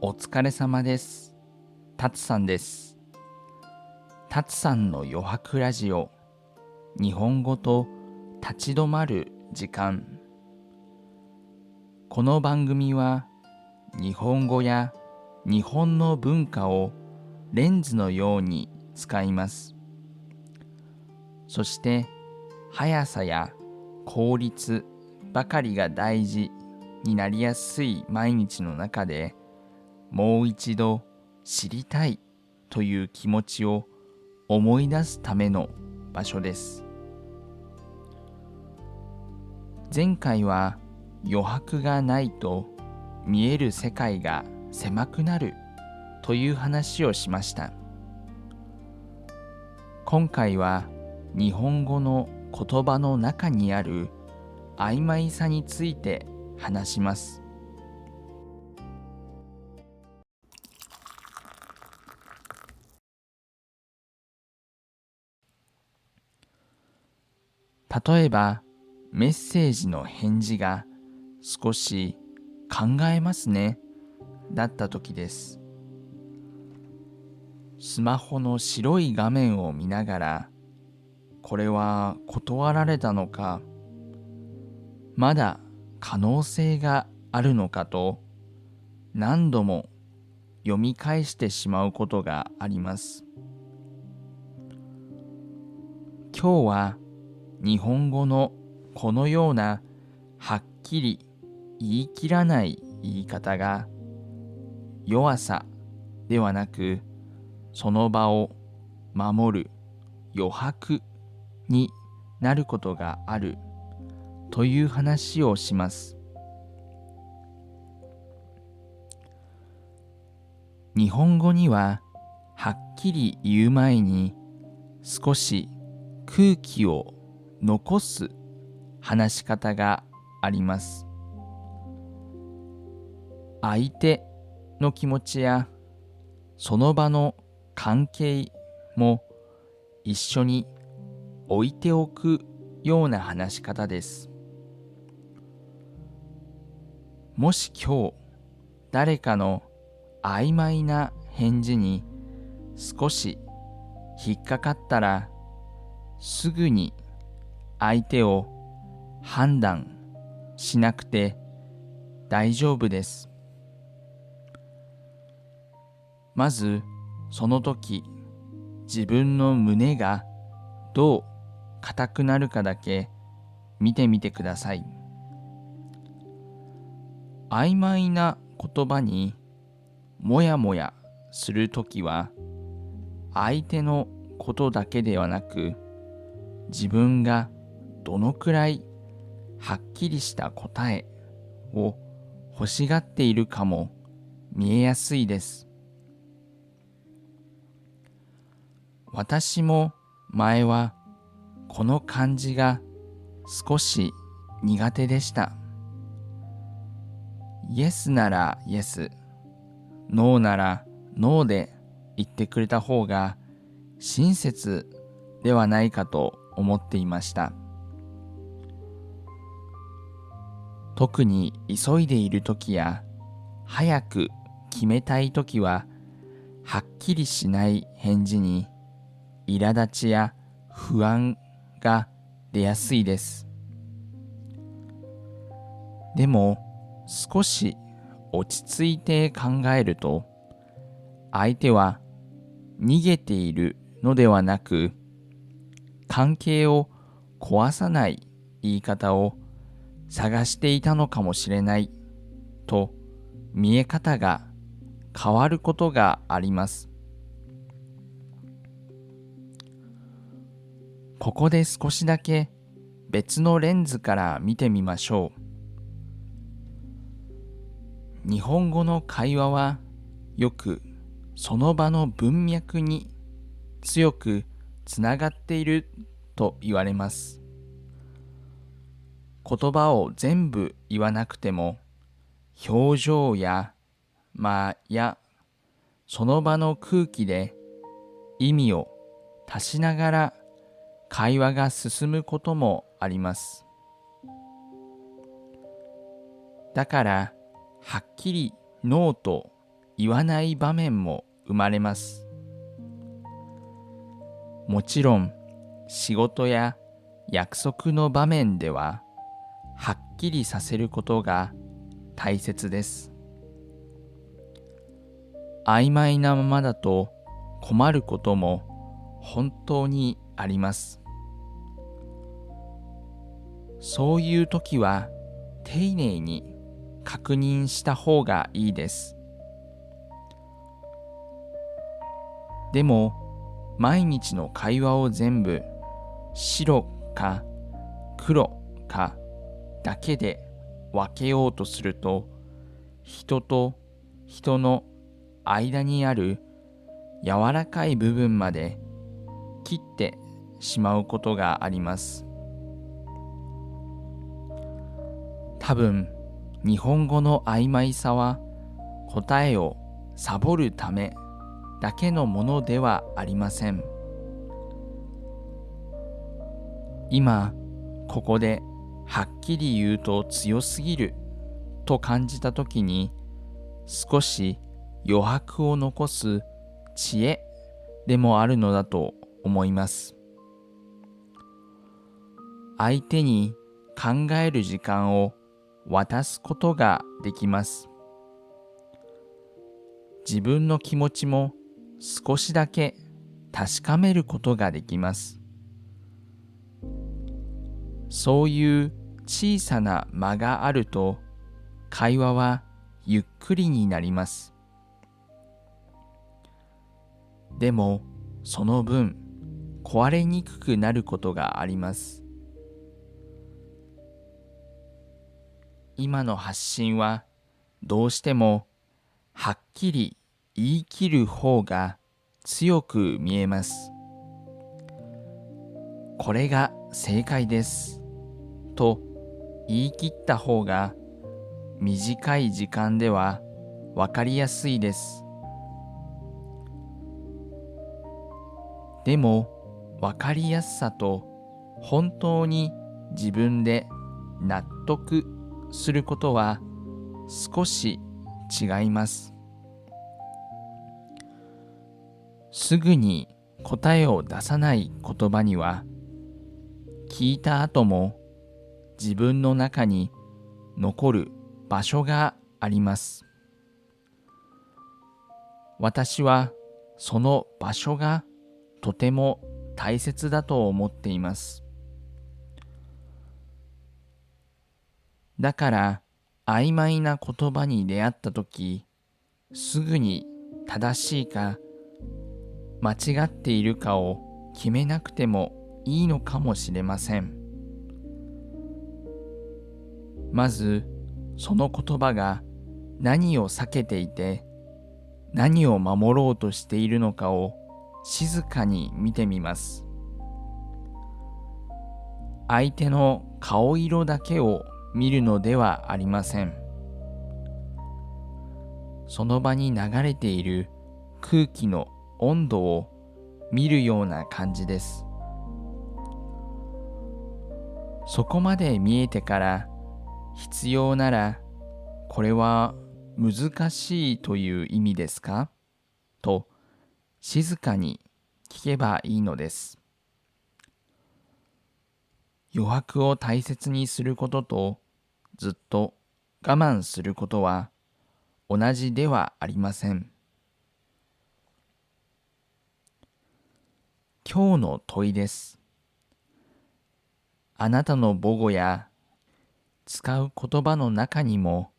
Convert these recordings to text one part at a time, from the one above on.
お疲れ様です。タツさんです。タツさんの余白ラジオ、日本語と立ち止まる時間。この番組は日本語や日本の文化をレンズのように使います。そして速さや効率ばかりが大事になりやすい毎日の中で、もう一度知りたいという気持ちを思い出すための場所です。前回は余白がないと見える世界が狭くなるという話をしました。今回は日本語の言葉の中にある曖昧さについて話します。例えば、メッセージの返事が少し考えますねだった時です。スマホの白い画面を見ながら、これは断られたのか、まだ可能性があるのかと何度も読み返してしまうことがあります。今日は日本語のこのようなはっきり言い切らない言い方が弱さではなく、その場を守る余白になることがあるという話をします。日本語にははっきり言う前に少し空気を残す話し方があります。相手の気持ちやその場の関係も一緒に置いておくような話し方です。もし今日誰かの曖昧な返事に少し引っかかったら、すぐに相手を判断しなくて大丈夫です。まずその時、自分の胸がどう硬くなるかだけ見てみてください。曖昧な言葉にもやもやするときは、相手のことだけではなく、自分がどのくらいはっきりした答えを欲しがっているかも見えやすいです。私も前はこの感じが少し苦手でした。イエスならイエス、ノーならノーで言ってくれた方が親切ではないかと思っていました。特に急いでいるときや早く決めたいときは、はっきりしない返事に苛立ちや不安が出やすいです。でも少し落ち着いて考えると、相手は逃げているのではなく、関係を壊さない言い方を探していたのかもしれないと見え方が変わることがあります。ここで少しだけ別のレンズから見てみましょう。日本語の会話はよくその場の文脈に強くつながっていると言われます。言葉を全部言わなくても、表情や間やその場の空気で意味を足しながら会話が進むこともあります。だからはっきりノーと言わない場面も生まれます。もちろん、仕事や約束の場面では、はっきりさせることが大切です。曖昧なままだと困ることも本当にあります。そういう時は丁寧に確認した方がいいです。でも、毎日の会話を全部白か黒かだけで分けようとすると、人と人の間にある柔らかい部分まで切ってしまうことがあります。多分、日本語の曖昧さは答えをサボるためだけのものではありません。今、ここではっきり言うと強すぎると感じたときに、少し余白を残す知恵でもあるのだと思います。相手に考える時間を渡すことができます。自分の気持ちも少しだけ確かめることができます。そういう小さな間があると、会話はゆっくりになります。でも、その分、壊れにくくなることがあります。今の発信は、どうしても、はっきり言い切る方が強く見えます。これが正解です。と言い切った方が、短い時間ではわかりやすいです。でも、わかりやすさと本当に自分で納得することは少し違います。すぐに答えを出さない言葉には、聞いた後も自分の中に残る場所があります。私はその場所がとても大切だと思っています。だから曖昧な言葉に出会ったとき、すぐに正しいか間違っているかを決めなくてもいいのかもしれません。まず、その言葉が何を避けていて、何を守ろうとしているのかを静かに見てみます。相手の顔色だけを見るのではありません。その場に流れている空気の温度を見るような感じです。そこまで見えてから必要なら、これは難しいという意味ですかと静かに聞けばいいのです。余白を大切にすることとずっと我慢することは同じではありません。今日の問いです。あなたの母語や使う言葉の中にも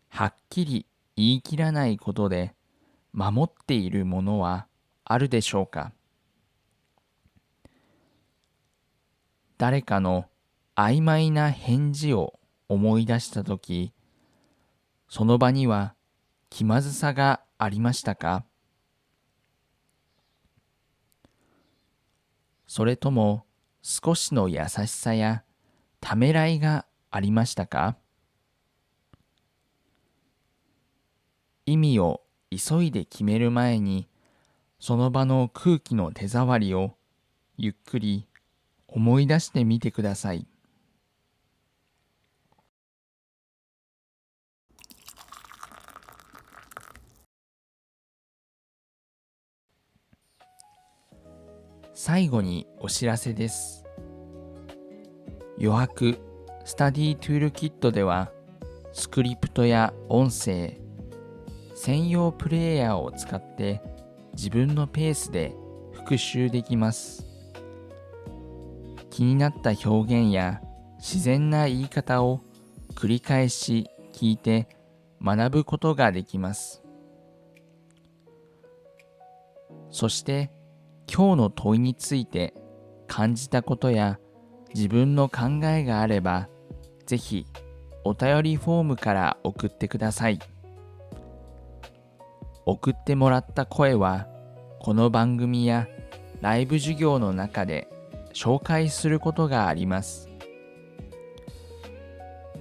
はっきり言い切らないことで守っているものはあるでしょうか。誰かの曖昧な返事を思い出したとき、その場には気まずさがありましたか？それとも少しの優しさやためらいがありましたか？意味を急いで決める前に、その場の空気の手触りをゆっくり思い出してみてください。最後にお知らせです。余白スタディトゥールキットでは、スクリプトや音声、専用プレイヤーを使って自分のペースで復習できます。気になった表現や自然な言い方を繰り返し聞いて学ぶことができます。そして今日の問いについて感じたことや自分の考えがあれば、ぜひお便りフォームから送ってください。送ってもらった声はこの番組やライブ授業の中で紹介することがあります。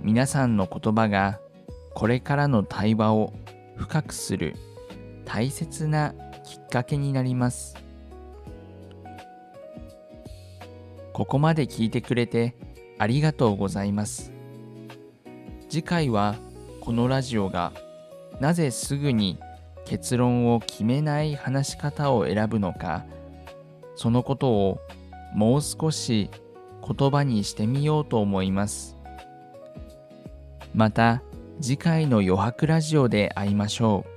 皆さんの言葉がこれからの対話を深くする大切なきっかけになります。ここまで聞いてくれてありがとうございます。次回はこのラジオがなぜすぐに結論を決めない話し方を選ぶのか、そのことをもう少し言葉にしてみようと思います。また次回の余白ラジオで会いましょう。